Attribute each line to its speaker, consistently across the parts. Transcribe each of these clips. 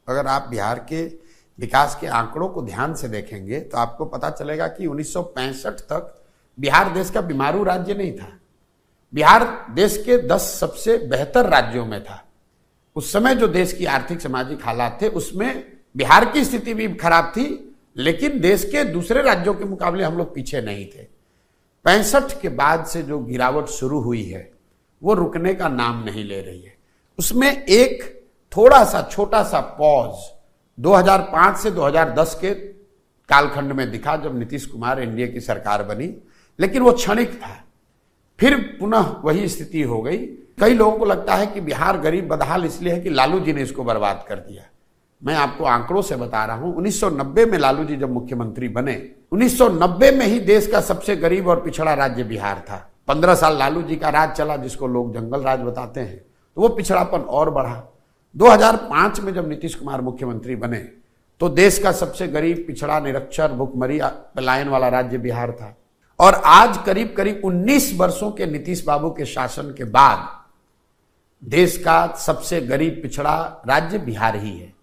Speaker 1: अगर आप बिहार के विकास के आंकड़ों को ध्यान से देखेंगे तो आपको पता चलेगा कि 1965 तक बिहार देश का बीमारू राज्य नहीं था। बिहार देश के 10 सबसे बेहतर राज्यों में था। उस समय जो देश की आर्थिक सामाजिक हालात थे उसमें बिहार की स्थिति भी खराब थी, लेकिन देश के दूसरे राज्यों के मुकाबले हम लोग पीछे नहीं थे। 65 के बाद से जो गिरावट शुरू हुई है वो रुकने का नाम नहीं ले रही है। उसमें एक थोड़ा सा छोटा सा पॉज 2005 से 2010 के कालखंड में दिखा जब नीतीश कुमार एनडीए की सरकार बनी, लेकिन वो क्षणिक था। फिर पुनः वही स्थिति हो गई। कई लोगों को लगता है कि बिहार गरीब बदहाल इसलिए है कि लालू जी ने इसको बर्बाद कर दिया। मैं आपको आंकड़ों से बता रहा हूं, 1990 में लालू जी जब मुख्यमंत्री बने, 1990 में ही देश का सबसे गरीब और पिछड़ा राज्य बिहार था। 15 साल लालू जी का राज चला, जिसको लोग जंगल राज बताते हैं, तो वो पिछड़ापन और बढ़ा। 2005 में जब नीतीश कुमार मुख्यमंत्री बने तो देश का सबसे गरीब, पिछड़ा, निरक्षर, भुखमरी, पलायन वाला राज्य बिहार था। और आज करीब करीब 19 वर्षों के नीतीश बाबू के शासन के बाद देश का सबसे गरीब, पिछड़ा राज्य बिहार ही है।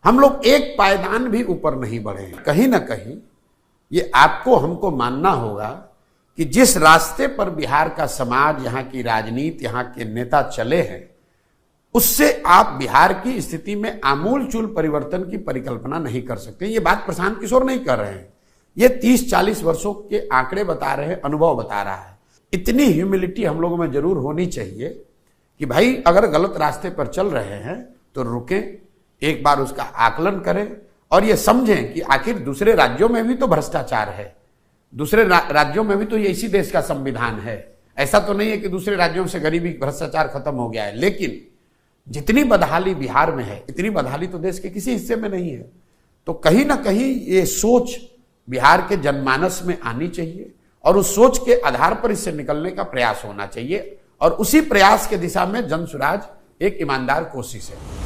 Speaker 1: हम लोग एक पायदान भी ऊपर नहीं बढ़े हैं। कहीं ना कहीं ये आपको हमको मानना होगा कि जिस रास्ते पर बिहार का समाज, यहाँ की राजनीति, यहाँ के नेता चले हैं, उससे आप बिहार की स्थिति में आमूलचूल परिवर्तन की परिकल्पना नहीं कर सकते। ये बात प्रशांत किशोर नहीं कर रहे हैं, ये 30-40 वर्षों के आंकड़े बता रहे हैं, अनुभव बता रहा है। इतनी ह्यूमिलिटी हम लोगों में जरूर होनी चाहिए कि भाई अगर गलत रास्ते पर चल रहे हैं तो रुकें, एक बार उसका आकलन करें और ये समझें कि आखिर दूसरे राज्यों में भी तो भ्रष्टाचार है, दूसरे राज्यों में भी तो ये इसी देश का संविधान है। ऐसा तो नहीं है कि दूसरे राज्यों से गरीबी, भ्रष्टाचार खत्म हो गया है, लेकिन जितनी बदहाली बिहार में है इतनी बदहाली तो देश के किसी हिस्से में नहीं है। तो कहीं ना कहीं ये सोच बिहार के जनमानस में आनी चाहिए और उस सोच के आधार पर इससे निकलने का प्रयास होना चाहिए, और उसी प्रयास के दिशा में जनसुराज एक ईमानदार कोशिश है।